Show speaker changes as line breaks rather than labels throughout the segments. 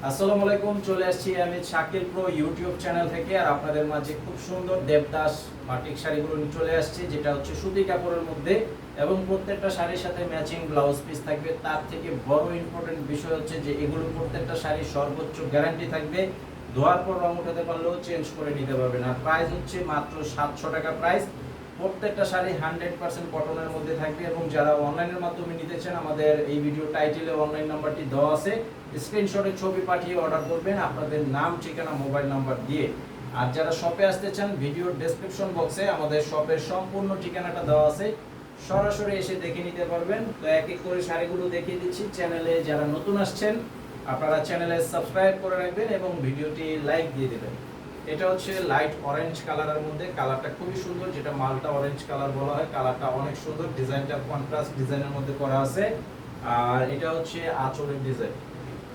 আসসালামু আলাইকুম, চলে আসছি আমি শাকিল প্রো ইউটিউব চ্যানেল থেকে। আর আপনাদের মাঝে খুব সুন্দর দেবদাস বাটিক শাড়িগুলো নিয়ে চলে আসছি, যেটা হচ্ছে সুতি কাপড়ের মধ্যে এবং প্রত্যেকটা শাড়ির সাথে ম্যাচিং ব্লাউজ পিস থাকবে। তার থেকে বড় ইম্পর্টেন্ট বিষয় হচ্ছে যে এগুলো প্রত্যেকটা শাড়ি সর্বোচ্চ গ্যারান্টি থাকবে, ধোয়ার পর রং উঠাতে পারলেও চেঞ্জ করে নিতে পারবেন। আর প্রাইস হচ্ছে মাত্র 700 টাকা প্রাইস। প্রত্যেকটা শাড়ি 100% কটনের মধ্যে থাকবে। এবং যারা অনলাইনের মাধ্যমে নিতে চান, আমাদের এই ভিডিও টাইটেলে অনলাইন নাম্বারটি দেওয়া আছে, স্ক্রিনশটে ছবি পাঠিয়ে অর্ডার করবেন আপনাদের নাম, ঠিকানা, মোবাইল নাম্বার দিয়ে। আর যারা শপে আসতে চান, ভিডিওর ডেসক্রিপশন বক্সে আমাদের শপের সম্পূর্ণ ঠিকানাটা দেওয়া আছে, সরাসরি এসে দেখে নিতে পারবেন। তো এক এক করে শাড়িগুলো দেখিয়ে দিচ্ছি। চ্যানেলে যারা নতুন আসছেন, আপনারা চ্যানেলে সাবস্ক্রাইব করে রাখবেন এবং ভিডিওটি লাইক দিয়ে দেবেন। এটা হচ্ছে লাইট অরেঞ্জ কালারের মধ্যে, কালারটা খুবই সুন্দর, যেটা মালটা অরেঞ্জ কালার বলা হয়। কালারটা অনেক সুন্দর, ডিজাইনটা কন্ট্রাস্ট ডিজাইনের মধ্যে করা আছে। আর এটা হচ্ছে আঁচলের ডিজাইন।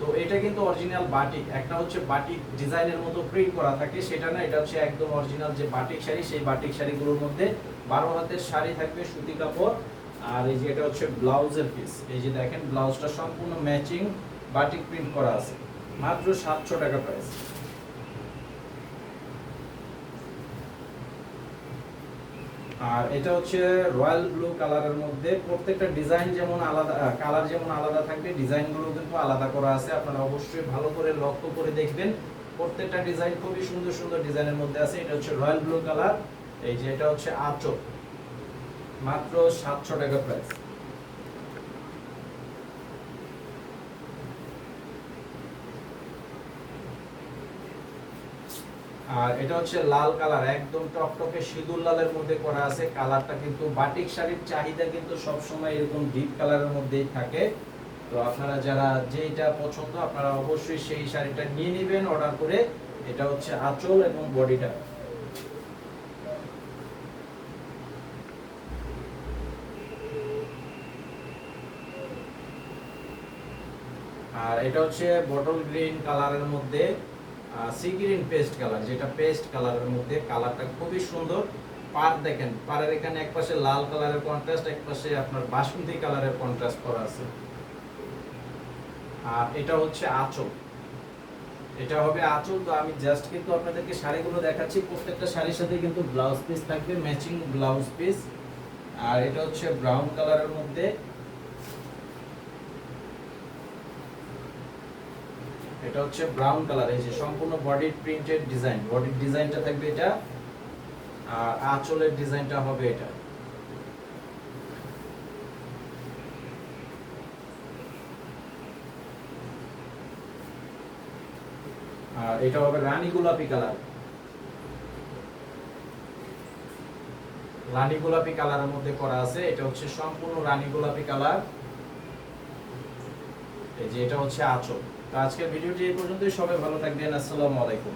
তো এটা কিন্তু অরিজিনাল বাটিক, একটা হচ্ছে বাটিক ডিজাইনের মতো প্রিন্ট করা থাকে, সেটা না, এটা হচ্ছে একদম অরিজিনাল যে বাটিক শাড়ি, সেই বাটিক শাড়িগুলোর মধ্যে 12 হাতের শাড়ি থাকবে, সুতি কাপড়। আর এই যে এটা হচ্ছে ব্লাউজের পিস, এই যে দেখেন ব্লাউজটা সম্পূর্ণ ম্যাচিং বাটিক প্রিন্ট করা আছে, মাত্র 700 টাকা প্রাইস। আর এটা হচ্ছে রয়্যাল ব্লু কালারের মধ্যে। প্রত্যেকটা ডিজাইন যেমন আলাদা, কালার যেমন আলাদা থাকবে, ডিজাইনগুলো কিন্তু আলাদা করা আছে। আপনারা অবশ্যই ভালো করে লক্ষ্য করে দেখবেন, প্রত্যেকটা ডিজাইন খুবই সুন্দর সুন্দর ডিজাইনের মধ্যে আছে। এটা হচ্ছে রয়্যাল ব্লু কালার। এই যে এটা হচ্ছে আঁচল, মাত্র 700 টাকা প্রাইস। আর এটা হচ্ছে লাল কালার, একদম টকটকে সিঁদুর লালের মধ্যে করা আছে। কালারটা কিন্তু বাটিক শাড়ির চাহিদা কিন্তু সব সময় এরকম ডিপ কালারের মধ্যেই থাকে। তো আপনারা যারা যেটা পছন্দ, আপনারা অবশ্যই সেই শাড়িটা নিয়ে নেবেন অর্ডার করে। এটা হচ্ছে আঁচল এবং বডিটা। আর এটা হচ্ছে বটল গ্রিন কালারের মধ্যে, সি গ্রিন পেস্ট কালার, যেটা পেস্ট কালারের মধ্যে। কালারটা খুবই সুন্দর। পার দেখেন, পারের এখানে একপাশে লাল কালারের কন্ট্রাস্ট, একপাশে আপনার বাসন্তী কালারের কন্ট্রাস্ট করা আছে। আর এটা হচ্ছে আঁচল, এটা হবে আঁচল। তো আমি জাস্ট কিন্তু আপনাদেরকে শাড়িগুলো দেখাচ্ছি, প্রত্যেকটা শাড়ির সাথে কিন্তু ব্লাউজ পিস থাকবে, ম্যাচিং ব্লাউজ পিস। আর এটা হচ্ছে ব্রাউন কালারের মধ্যে, এটা হচ্ছে ব্রাউন কালার। এই যে সম্পূর্ণ বডি প্রিন্টেড ডিজাইন, বডির ডিজাইনটা থাকবে এটা, আর আঁচলের ডিজাইনটা হবে এটা। আর এটা হবে রানী গোলাপি কালার, রানী গোলাপি কালারের মধ্যে করা আছে। এটা হচ্ছে সম্পূর্ণ রানী গোলাপি কালার। এই যে এটা হচ্ছে আঁচল। তো আজকের ভিডিওটি এই পর্যন্তই। সবাই ভালো থাকবেন। আসসালামু আলাইকুম।